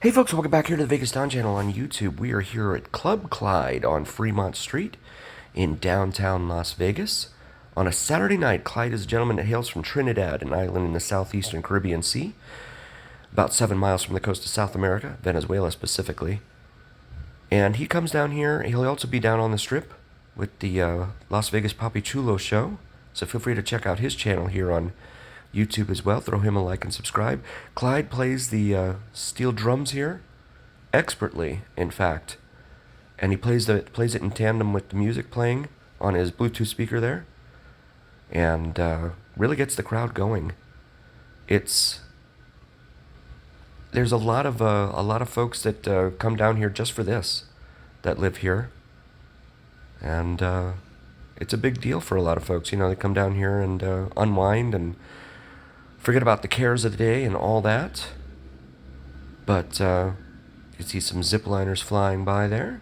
Hey folks, welcome back here to the Vegas Don channel on YouTube. We are here at Club Clyde on Fremont Street in downtown Las Vegas. On a Saturday night, Clyde is a gentleman that hails from Trinidad, an island in the southeastern Caribbean Sea, about 7 miles from the coast of South America, Venezuela specifically. And he comes down here. He'll also be down on the Strip with the Las Vegas Papi Chulo show. So feel free to check out his channel here on YouTube as well. Throw him a like and subscribe. Clyde plays the steel drums here expertly, in fact, and he plays it in tandem with the music playing on his Bluetooth speaker there, and really gets the crowd going. There's a lot of folks that come down here just for this, that live here, and it's a big deal for a lot of folks. You know, they come down here and unwind and forget about the cares of the day and all that. But you see some zipliners flying by there.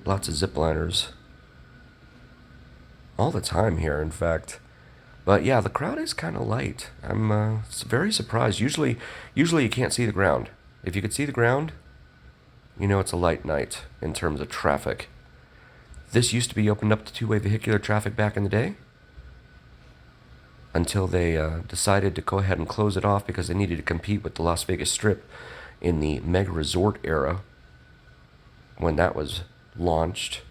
Lots of zipliners all the time here, in fact. But yeah, the crowd is kind of light. I'm very surprised. Usually you can't see the ground. If you could see the ground, you know it's a light night in terms of traffic. This used to be opened up to two-way vehicular traffic back in the day, until they decided to go ahead and close it off because they needed to compete with the Las Vegas Strip in the mega resort era when that was launched.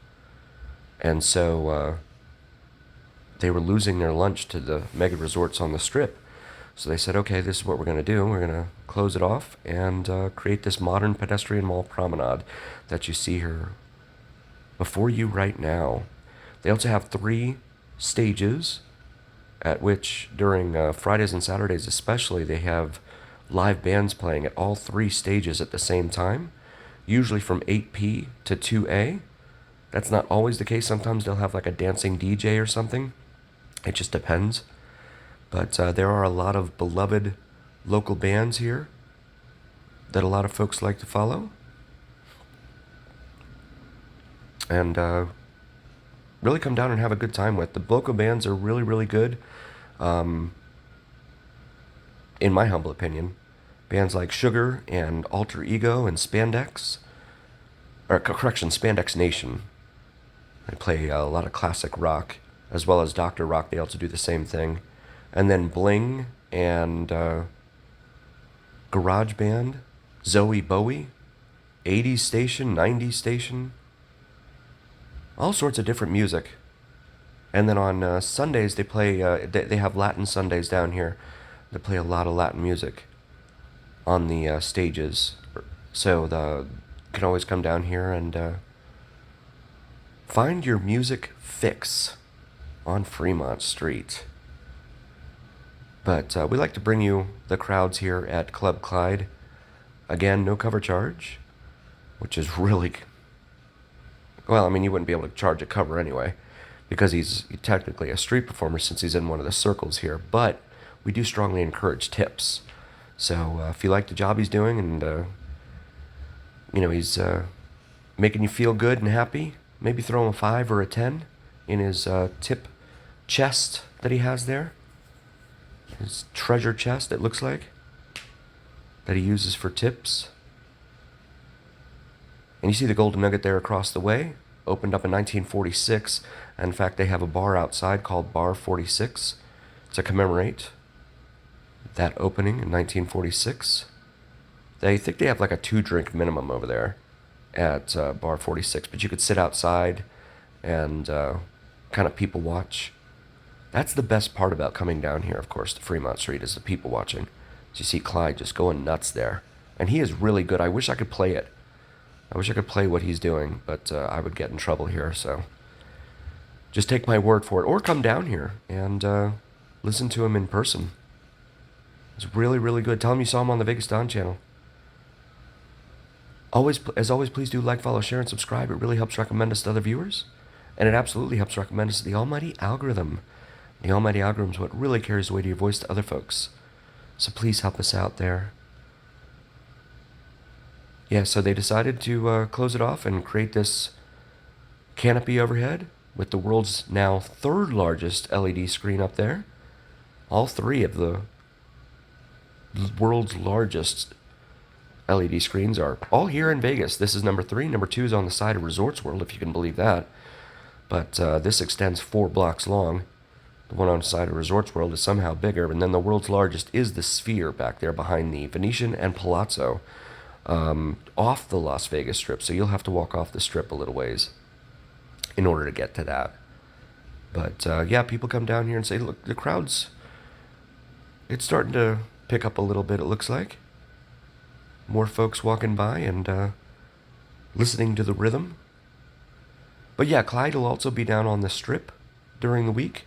And so they were losing their lunch to the mega resorts on the Strip. So they said, okay, this is what we're going to do. We're going to close it off and create this modern pedestrian mall promenade that you see here before you right now. They also have 3 stages at which, during Fridays and Saturdays especially, they have live bands playing at all 3 stages at the same time, usually from 8p to 2a. That's not always the case. Sometimes they'll have like a dancing DJ or something. It just depends. But there are a lot of beloved local bands here that a lot of folks like to follow. And really come down and have a good time with. The local bands are really, really good, in my humble opinion. Bands like Sugar and Alter Ego and Spandex, or correction, Spandex Nation. They play a lot of classic rock, as well as Dr. Rock. They also do the same thing. And then Bling and Garage Band, Zoe Bowie, 80s Station, 90s Station, all sorts of different music. And then on Sundays they play. They have Latin Sundays down here. They play a lot of Latin music on the stages. So you can always come down here and find your music fix on Fremont Street. But we like to bring you the crowds here at Club Clyde. Again, no cover charge, which is really... Well, I mean, you wouldn't be able to charge a cover anyway, because he's technically a street performer since he's in one of the circles here. But we do strongly encourage tips. So if you like the job he's doing and, you know, he's making you feel good and happy, maybe throw him a 5 or a 10 in his tip chest that he has there. His treasure chest, it looks like, that he uses for tips. And you see the Golden Nugget there across the way, opened up in 1946. In fact, they have a bar outside called Bar 46 to commemorate that opening in 1946. They think they have like a 2-drink minimum over there at Bar 46, but you could sit outside and kind of people watch. That's the best part about coming down here, of course, to Fremont Street, is the people watching. So you see Clyde just going nuts there. And he is really good. I wish I could play it. I wish I could play what he's doing, but I would get in trouble here, so just take my word for it. Or come down here and listen to him in person. It's really, really good. Tell him you saw him on the Vegas Don channel. As always, please do like, follow, share, and subscribe. It really helps recommend us to other viewers, and it absolutely helps recommend us to the almighty algorithm. The almighty algorithm is what really carries the weight of your voice to other folks. So please help us out there. Yeah, so they decided to close it off and create this canopy overhead with the world's now 3rd largest LED screen up there. All 3 of the world's largest LED screens are all here in Vegas. This is number 3. Number 2 is on the side of Resorts World, if you can believe that. But this extends 4 blocks long. The one on the side of Resorts World is somehow bigger. And then the world's largest is the Sphere back there behind the Venetian and Palazzo off the Las Vegas Strip. So you'll have to walk off the Strip a little ways in order to get to that. But yeah, people come down here and say, look, the crowd's, it's starting to pick up a little bit, it looks like. More folks walking by and listening to the rhythm. But yeah, Clyde will also be down on the Strip during the week,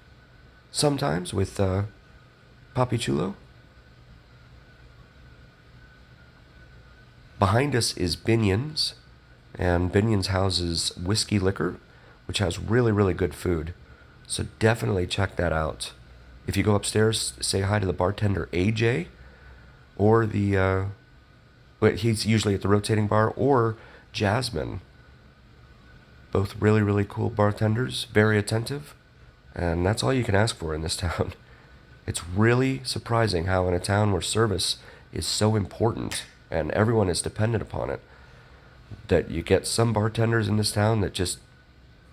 sometimes with Papi Chulo. Behind us is Binion's, and Binion's houses Whiskey Liquor, which has really, really good food. So definitely check that out. If you go upstairs, say hi to the bartender AJ, or the, he's usually at the rotating bar, or Jasmine. Both really, really cool bartenders, very attentive, and that's all you can ask for in this town. It's really surprising how in a town where service is so important and everyone is dependent upon it, that you get some bartenders in this town that just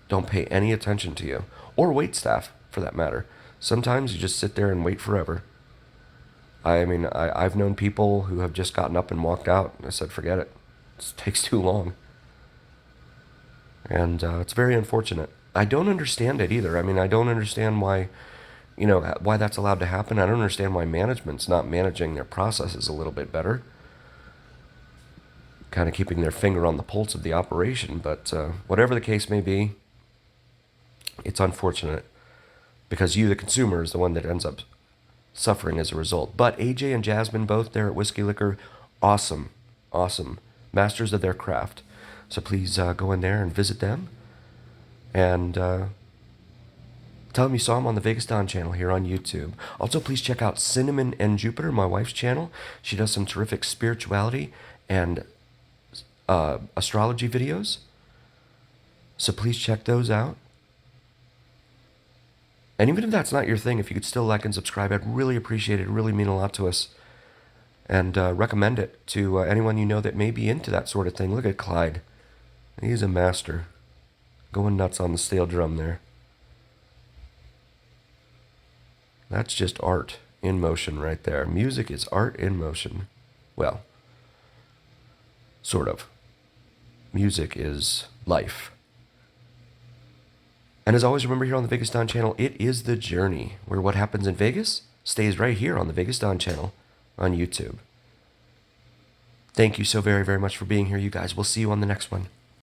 don't pay any attention to you, or wait staff for that matter. Sometimes you just sit there and wait forever. I mean, I've known people who have just gotten up and walked out. I said, forget it. It takes too long. And it's very unfortunate. I don't understand it either. I mean, I don't understand why, why that's allowed to happen. I don't understand why management's not managing their processes a little bit better. Kind of keeping their finger on the pulse of the operation. But whatever the case may be, it's unfortunate. Because you, the consumer, is the one that ends up suffering as a result. But AJ and Jasmine, both there at Whiskey Liquor, awesome. Awesome. Masters of their craft. So please go in there and visit them. And tell them you saw them on the Vegas Don channel here on YouTube. Also, please check out Cinnamon and Jupiter, my wife's channel. She does some terrific spirituality and astrology videos. So please check those out. And even if that's not your thing, if you could still like and subscribe, I'd really appreciate it. It really mean a lot to us. And recommend it to anyone you know that may be into that sort of thing. Look at Clyde. He's a master. Going nuts on the steel drum there. That's just art in motion right there. Music is art in motion. Well, sort of. Music is life. And as always, remember here on the Vegas Don channel, it is the journey, where what happens in Vegas stays right here on the Vegas Don channel on YouTube. Thank you so very, very much for being here, you guys. We'll see you on the next one.